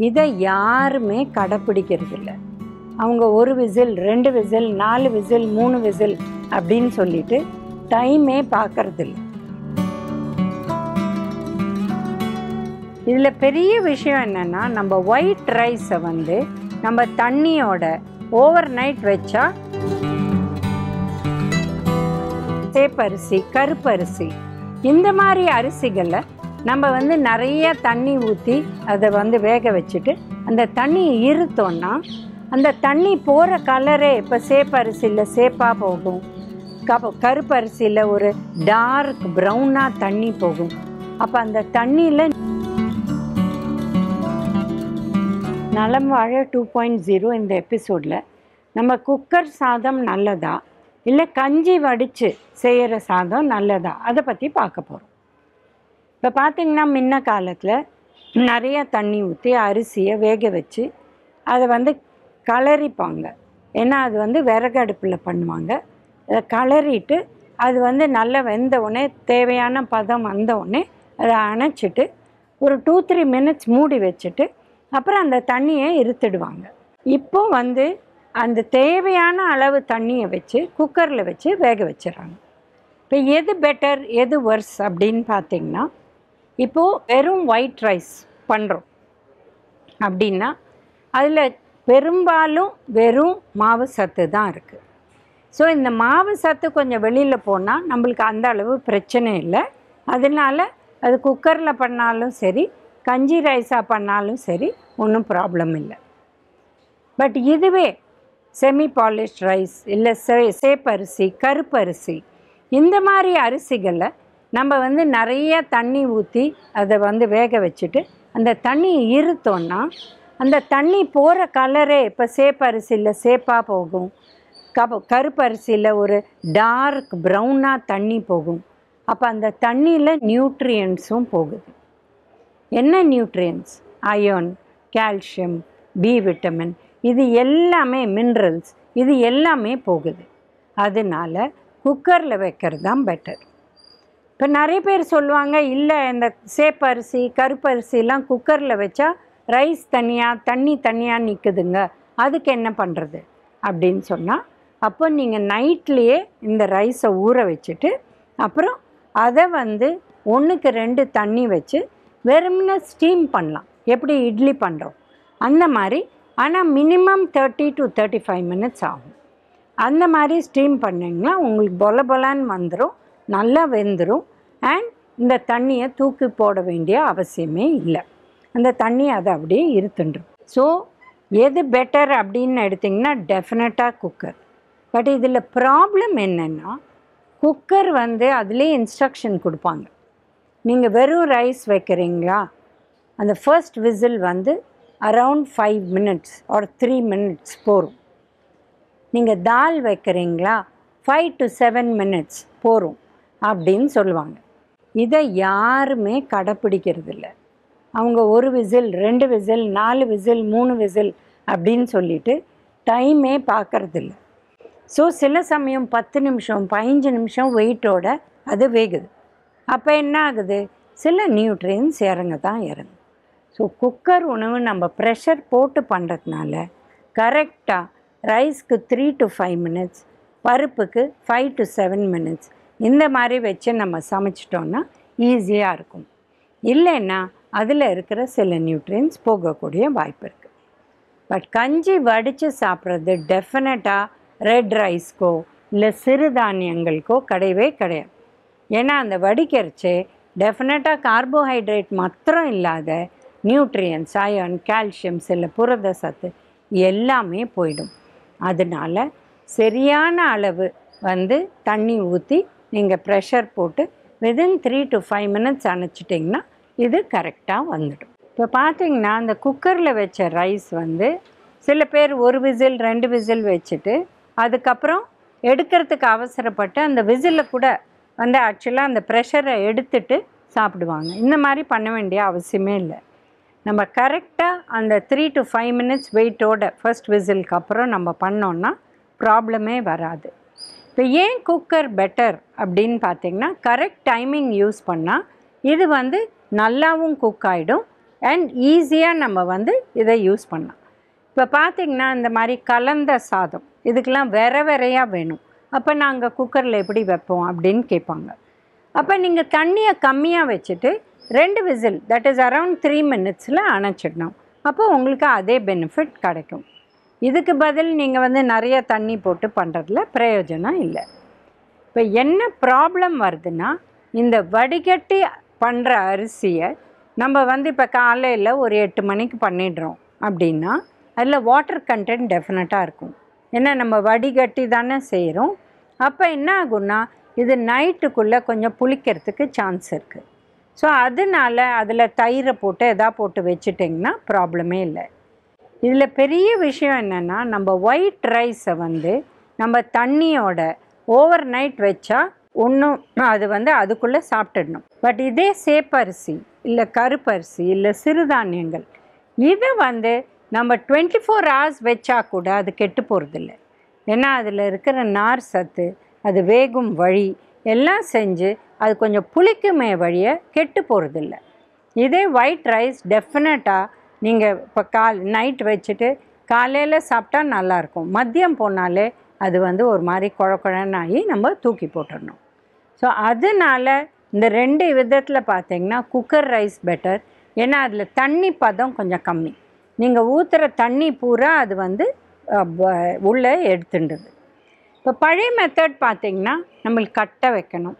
இதை யாருமே கடைப்பிடிக்கிறது இல்லை. அவங்க 1 விசில் 2 விசில் 4 விசில் 3 விசில் அப்படின்னு சொல்லிட்டு டைமே பார்க்கறது இல்லை. இதில் பெரிய விஷயம் என்னென்னா, நம்ம ஒயிட் ரைஸை வந்து நம்ம தண்ணியோட ஓவர் நைட் வச்சா சேப்பரிசி, கருப்பரிசி இந்த மாதிரி அரிசிகளை நம்ம வந்து நிறைய தண்ணி ஊற்றி அதை வந்து வேக வச்சுட்டு அந்த தண்ணியை இருத்தோன்னா அந்த தண்ணி போகிற கலரே இப்போ சேப்பரிசியில் சேப்பாக போகும், கருப்பரிசியில் ஒரு டார்க் ப்ரௌனாக தண்ணி போகும். அப்போ அந்த தண்ணியில் நலம் வாழ 2.0 இந்த எபிசோடில் நம்ம குக்கர் சாதம் நல்லதா இல்லை கஞ்சி வடித்து செய்கிற சாதம் நல்லதா அதை பற்றி பார்க்க போகிறோம். இப்போ பார்த்திங்கன்னா முன்ன காலத்தில் நிறைய தண்ணி ஊற்றி அரிசியை வேக வச்சு அதை வந்து கலரிப்பாங்க. ஏன்னா அது வந்து விறகு அடுப்பில் பண்ணுவாங்க. அதை கலரிட்டு அது வந்து நல்லா வெந்த உடனே தேவையான பதம் வந்த உடனே அதை அணைச்சிட்டு ஒரு 2-3 மினிட்ஸ் மூடி வச்சுட்டு அப்புறம் அந்த தண்ணியை இருத்துடுவாங்க. இப்போ வந்து அந்த தேவையான அளவு தண்ணியை வச்சு குக்கரில் வச்சு வேக வச்சிடறாங்க. இப்போ எது பெட்டர் எது வர்ஸ் அப்படின்னு பார்த்திங்கன்னா, இப்போது வெறும் ஒயிட் ரைஸ் பண்ணுறோம் அப்படின்னா அதில் பெரும்பாலும் வெறும் மாவு சத்து தான் இருக்குது. ஸோ இந்த மாவு சத்து கொஞ்சம் வெளியில் போனால் நம்மளுக்கு அந்த அளவு பிரச்சனை இல்லை. அதனால் அது குக்கரில் பண்ணாலும் சரி, கஞ்சி ரைஸாக பண்ணாலும் சரி, ஒன்றும் ப்ராப்ளம் இல்லை. பட் இதுவே செமி பாலிஷ்ட் ரைஸ் இல்லை சேப்பரிசி, கருப்பரிசி இந்த மாதிரி அரிசிகளை நம்ம வந்து நிறைய தண்ணி ஊற்றி அதை வந்து வேக வச்சுட்டு அந்த தண்ணியை இருத்தோன்னா அந்த தண்ணி போகிற கலரே இப்போ சேப்பரிசியில் சேப்பாக போகும், கருப்பரிசியில் ஒரு டார்க் ப்ரௌனாக தண்ணி போகும். அப்போ அந்த தண்ணியில் நியூட்ரியன்ஸும் போகுது. என்ன nutrients? Iron, calcium, B vitamin, இது எல்லாமே மினரல்ஸ், இது எல்லாமே போகுது. அதனால் குக்கரில் வைக்கிறது தான் பெட்டர். இப்போ நிறைய பேர் சொல்லுவாங்க, இல்லை இந்த சேப்பரிசி கருப்பரிசிலாம் குக்கரில் வச்சா ரைஸ் தனியாக தண்ணி தனியாக நிற்குதுங்க, அதுக்கு என்ன பண்ணுறது அப்படின்னு சொன்னால், அப்போ நீங்கள் நைட்லேயே இந்த ரைஸை ஊற வச்சுட்டு அப்புறம் அதை வந்து 1க்கு 2 தண்ணி வச்சு வெறும்னா ஸ்டீம் பண்ணலாம். எப்படி இட்லி பண்ணுறோம் அந்த மாதிரி, ஆனால் மினிமம் 30 to 35 மினிட்ஸ் ஆகும். அந்த மாதிரி ஸ்டீம் பண்ணிங்கன்னா உங்களுக்கு பொல பொலான்னு வந்துடும், நல்லா வெந்துடும். அண்ட் இந்த தண்ணியை தூக்கி போட வேண்டிய அவசியமே இல்லை. அந்த தண்ணி அதை அப்படியே இருத்துடும். ஸோ எது பெட்டர் அப்படின்னு எடுத்திங்கன்னா டெஃபினட்டாக குக்கர். பட் இதில் ப்ராப்ளம் என்னென்னா, குக்கர் வந்து அதிலே இன்ஸ்ட்ரக்ஷன் கொடுப்பாங்க. நீங்கள் வெறும் ரைஸ் வைக்கிறீங்களா, அந்த ஃபர்ஸ்ட் விசில் வந்து அரவுண்ட் 5 மினிட்ஸ் ஆர் 3 மினிட்ஸ் போகும். நீங்கள் தால் வைக்கிறீங்களா 5 to 7 மினிட்ஸ் போகும் அப்படின்னு சொல்லுவாங்க. இதை யாருமே கடைப்பிடிக்கிறது இல்லை. அவங்க 1 விசில் 2 விசில் 4 விசில் 3 விசில் அப்படின்னு சொல்லிட்டு டைமே பார்க்கறதில்ல. ஸோ சில சமயம் 10 நிமிஷம் 15 நிமிஷம் வெயிட்டோட அது வேகுது. அப்போ என்ன ஆகுது? சில நியூட்ரியன்ஸ் இறங்க தான் இறங்கும். ஸோ குக்கர் உணவு நம்ம ப்ரெஷர் போட்டு பண்ணுறதுனால கரெக்டாக ரைஸ்க்கு 3 to 5 மினிட்ஸ், பருப்புக்கு 5 to 7 மினிட்ஸ் இந்த மாதிரி வச்சு நம்ம சமைச்சிட்டோன்னா ஈஸியாக இருக்கும். இல்லைன்னா அதில் இருக்கிற சில நியூட்ரியன்ஸ் போகக்கூடிய வாய்ப்பு இருக்குது. பட் கஞ்சி வடித்து சாப்பிட்றது டெஃபினட்டாக ரெட் ரைஸ்க்கோ இல்லை சிறுதானியங்களுக்கோ கிடையவே கிடையாது. ஏன்னா அந்த வடிக்கிறச்சே டெஃபினட்டாக கார்போஹைட்ரேட் மாத்திரம் இல்லாத நியூட்ரியன்ஸ், அயர்ன், கால்சியம், சில புரத சத்து எல்லாமே போயிடும். அதனால் சரியான அளவு வந்து தண்ணி ஊற்றி நீங்கள் ப்ரெஷர் போட்டு வித்தின் 3 to 5 மினிட்ஸ் அணைச்சிட்டிங்கன்னா இது கரெக்டாக வந்துடும். இப்போ பார்த்திங்கன்னா அந்த குக்கரில் வச்ச ரைஸ் வந்து சில பேர் 1 விசில் 2 விசில் வச்சுட்டு அதுக்கப்புறம் எடுக்கிறதுக்கு அவசரப்பட்டு அந்த விசிலில் கூட வந்து ஆக்சுவலாக அந்த ப்ரெஷரை எடுத்துட்டு சாப்பிடுவாங்க. இந்த மாதிரி பண்ண வேண்டிய அவசியமே இல்லை. நம்ம கரெக்டாக அந்த 3 to 5 மினிட்ஸ் வெயிட்டோட ஃபர்ஸ்ட் விசிலுக்கு அப்புறம் நம்ம பண்ணோன்னா ப்ராப்ளமே வராது. இப்போ ஏன் குக்கர் பெட்டர் அப்படின்னு பார்த்திங்கன்னா, கரெக்ட் டைமிங் யூஸ் பண்ணால் இது வந்து நல்லாவும் குக் ஆகிடும், அண்ட் ஈஸியாக நம்ம வந்து இதை யூஸ் பண்ணலாம். இப்போ பார்த்திங்கன்னா இந்த மாதிரி கலந்த சாதம் இதுக்கெலாம் வேறையாக வேணும். அப்போ நாங்கள் குக்கரில் எப்படி வைப்போம் அப்படின்னு கேட்பாங்க. அப்போ நீங்கள் தண்ணியை கம்மியாக வச்சுட்டு 2 whistle, that is around 3 minutes அணைச்சிடணும். அப்போ உங்களுக்கு அதே பெனிஃபிட் கிடைக்கும். இதுக்கு பதில் நீங்கள் வந்து நிறைய தண்ணி போட்டு பண்ணுறதுல பிரயோஜனம் இல்லை. இப்போ என்ன ப்ராப்ளம் வருதுன்னா, இந்த வடிகட்டி பண்ணுற அரிசியை நம்ம வந்து இப்போ காலையில் ஒரு 8 மணிக்கு பண்ணிடுறோம் அப்படின்னா அதில் வாட்டர் கண்டென்ட் டெஃபினட்டாக இருக்கும். ஏன்னா நம்ம வடிகட்டி தானே செய்கிறோம். அப்போ என்ன ஆகும்னா இது நைட்டுக்குள்ளே கொஞ்சம் புளிக்கிறதுக்கு சான்ஸ் இருக்குது. ஸோ அதனால் அதில் தயிரை போட்டு போட்டு வச்சுட்டிங்கன்னா ப்ராப்ளமே இல்லை. இதில் பெரிய விஷயம் என்னென்னா, நம்ம ஒயிட் ரைஸை வந்து நம்ம தண்ணியோட ஓவர் நைட் வச்சா ஒன்றும் அது வந்து அதுக்குள்ளே சாப்பிட்டுடணும். பட் இதே சேப்பரிசி இல்லை கருப்பரிசி இல்லை சிறுதானியங்கள் இதை வந்து நம்ம 24 hours வச்சா கூட அது கெட்டு போகிறதில்ல. ஏன்னா அதில் இருக்கிற நார் சத்து, அது வேகும் வழி எல்லாம் செஞ்சு அது கொஞ்சம் புளிக்குமே வழியை கெட்டு போகிறதில்ல. இதே ஒயிட் ரைஸ் டெஃபினட்டாக நீங்கள் இப்போ நைட் வச்சுட்டு காலையில் சாப்பிட்டா நல்லாயிருக்கும். மதியம் போனாலே அது வந்து ஒரு மாதிரி குழக்குழன்னு ஆகி நம்ம தூக்கி போட்டுடணும். ஸோ அதனால் இந்த 2 விதத்தில் பார்த்திங்கன்னா குக்கர் ரைஸ் பெட்டர். ஏன்னா அதில் தண்ணி பதம் கொஞ்சம் கம்மி. நீங்கள் ஊற்றுற தண்ணி பூரா அது வந்து உள்ளே எடுத்துடுது. இப்போ பழைய மெத்தட் பார்த்திங்கன்னா நம்மளுக்கு கட்டை வைக்கணும்,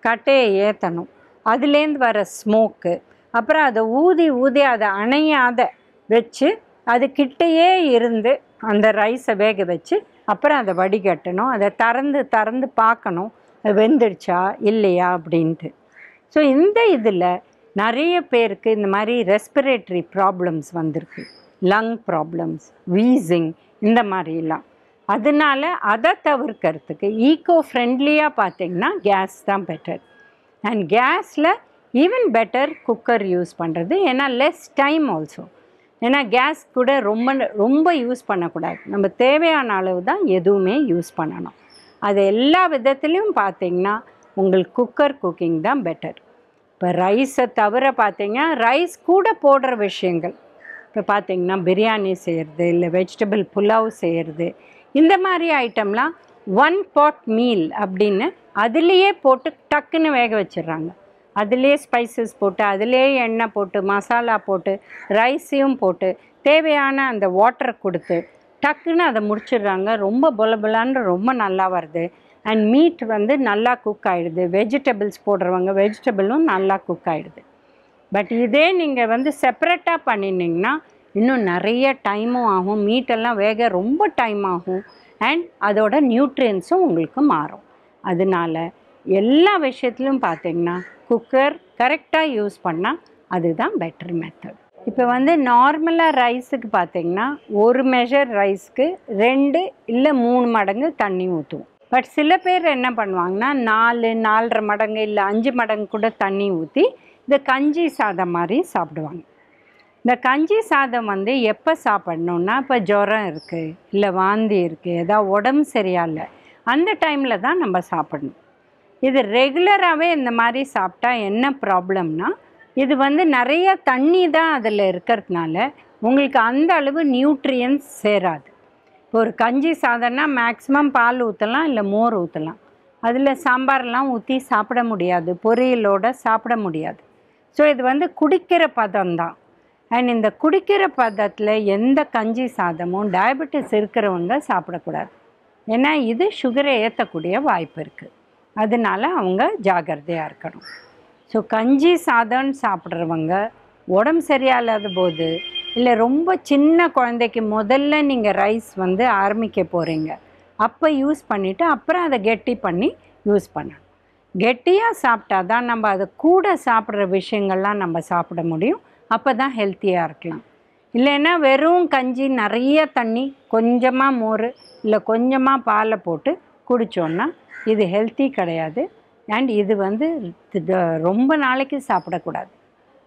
கட்டையை ஏற்றணும், அதுலேருந்து வர ஸ்மோக்கு, அப்புறம் அதை ஊதி அதை அணையாத வச்சு அது கிட்டேயே இருந்து அந்த ரைஸை வேக வச்சு அப்புறம் அதை வடிகட்டணும். அதை திறந்து பார்க்கணும் அது வெந்துடுச்சா இல்லையா அப்படின்ட்டு. ஸோ இந்த இதில் நிறைய பேருக்கு இந்த மாதிரி ரெஸ்பிரேட்டரி ப்ராப்ளம்ஸ் வந்திருக்கு, லங் ப்ராப்ளம்ஸ், வீசிங் இந்த மாதிரிலாம். அதனால் அதை தவிர்க்கிறதுக்கு ஈகோ ஃப்ரெண்ட்லியாக பார்த்திங்கன்னா கேஸ் தான் பெட்டர். அண்ட் கேஸில் ஈவன் பெட்டர் குக்கர் யூஸ் பண்ணுறது. ஏன்னா லெஸ் டைம் ஆல்சோ. ஏன்னா கேஸ் கூட ரொம்ப யூஸ் பண்ணக்கூடாது. நம்ம தேவையான அளவு தான் எதுவுமே யூஸ் பண்ணணும். அது எல்லா விதத்துலேயும் பார்த்திங்கன்னா உங்களுக்கு குக்கர் குக்கிங் தான் பெட்டர். இப்போ ரைஸை தவிர பார்த்திங்கன்னா ரைஸ் கூட போடுற விஷயங்கள், இப்போ பார்த்திங்கன்னா பிரியாணி செய்கிறது இல்லை வெஜிடபிள் புலாவ் செய்கிறது, இந்த மாதிரி ஐட்டம்லாம் 1 pot மீல் அப்படின்னு அதுலேயே போட்டு டக்குன்னு வேக வச்சிடுறாங்க. அதுலேயே ஸ்பைசஸ் போட்டு அதுலேயே எண்ணெய் போட்டு மசாலா போட்டு ரைஸையும் போட்டு தேவையான அந்த வாட்டரை கொடுத்து டக்குன்னு அதை முடிச்சிடுறாங்க. ரொம்ப பொலபொலான்னு ரொம்ப நல்லா வருது. அண்ட் மீட் வந்து நல்லா குக் ஆகிடுது. வெஜிடபிள்ஸ் போடுறவங்க வெஜிடபிளும் நல்லா குக் ஆகிடுது. பட் இதே நீங்கள் வந்து செப்பரேட்டாக பண்ணினீங்கன்னா இன்னும் நிறைய டைமும் ஆகும். மீட்டெல்லாம் வேக ரொம்ப டைம் ஆகும். அண்ட் அதோட நியூட்ரியன்ஸும் உங்களுக்கு மாறும். அதனால எல்லா விஷயத்துலையும் பார்த்திங்கன்னா குக்கர் கரெக்டாக யூஸ் பண்ணால் அதுதான் பெட்டர் மெத்தட். இப்போ வந்து நார்மலாக ரைஸுக்கு பார்த்திங்கன்னா 1 measure ரைஸ்க்கு 2 இல்லை 3 மடங்கு தண்ணி ஊற்றுவோம். பட் சில பேர் என்ன பண்ணுவாங்கன்னா 4-4.5 மடங்கு இல்லை 5 மடங்கு கூட தண்ணி ஊற்றி இந்த கஞ்சி சாதம் மாதிரி சாப்பிடுவாங்க. இந்த கஞ்சி சாதம் வந்து எப்போ சாப்பிட்ணுன்னா, இப்போ ஜுரம் இருக்குது இல்லை வாந்தி இருக்குது, ஏதாவது உடம்பு சரியாயில்லை, அந்த டைமில் தான் நம்ம சாப்பிடணும். இது ரெகுலராகவே இந்த மாதிரி சாப்பிட்டா என்ன ப்ராப்ளம்னா, இது வந்து நிறைய தண்ணி தான் அதில் இருக்கிறதுனால உங்களுக்கு அந்த அளவு நியூட்ரியன்ஸ் சேராது. இப்போ ஒரு கஞ்சி சாதம்னா மேக்ஸிமம் பால் ஊற்றலாம் இல்லை மோர் ஊற்றலாம். அதில் சாம்பார்லாம் ஊற்றி சாப்பிட முடியாது, பொரியலோடு சாப்பிட முடியாது. ஸோ இது வந்து குடிக்கிற பதம்தான். அண்ட் இந்த குடிக்கிற பதத்தில் எந்த கஞ்சி சாதமும் டயபெட்டிஸ் இருக்கிறவங்க சாப்பிடக்கூடாது. ஏன்னா இது சுகரை ஏற்றக்கூடிய வாய்ப்பு இருக்குது. அதனால அவங்க ஜாகிரதையாக இருக்கணும். ஸோ கஞ்சி சாதம்னு சாப்பிட்றவங்க உடம்பு சரியாகாத போது இல்லை ரொம்ப சின்ன குழந்தைக்கு முதல்ல நீங்கள் ரைஸ் வந்து ஆரம்பிக்க போகிறீங்க, அப்போ யூஸ் பண்ணிவிட்டு அப்புறம் அதை கெட்டி பண்ணி யூஸ் பண்ணணும். கெட்டியாக சாப்பிட்டா தான் நம்ம அதை கூட சாப்பிட்ற விஷயங்கள்லாம் நம்ம சாப்பிட முடியும். அப்போ தான் ஹெல்த்தியாக இருக்கலாம். இல்லைன்னா வெறும் கஞ்சி நிறைய தண்ணி கொஞ்சமாக மோர் இல்லை கொஞ்சமாக பாலை போட்டு குடித்தோன்னா இது ஹெல்த்தி கிடையாது. அண்ட் இது வந்து ரொம்ப நாளைக்கு சாப்பிடக்கூடாது.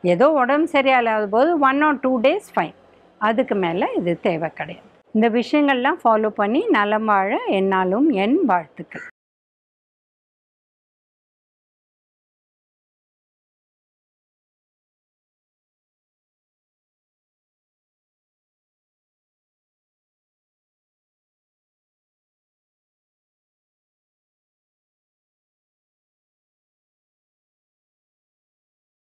ஏதோ உடம்பு சரியாகாத போது 1 or 2 days ஃபைன், அதுக்கு மேலே இது தேவை கிடையாது. இந்த விஷயங்கள்லாம் ஃபாலோ பண்ணி நலம் வாழ என்னாலும் என் வாழ்த்துக்கள்.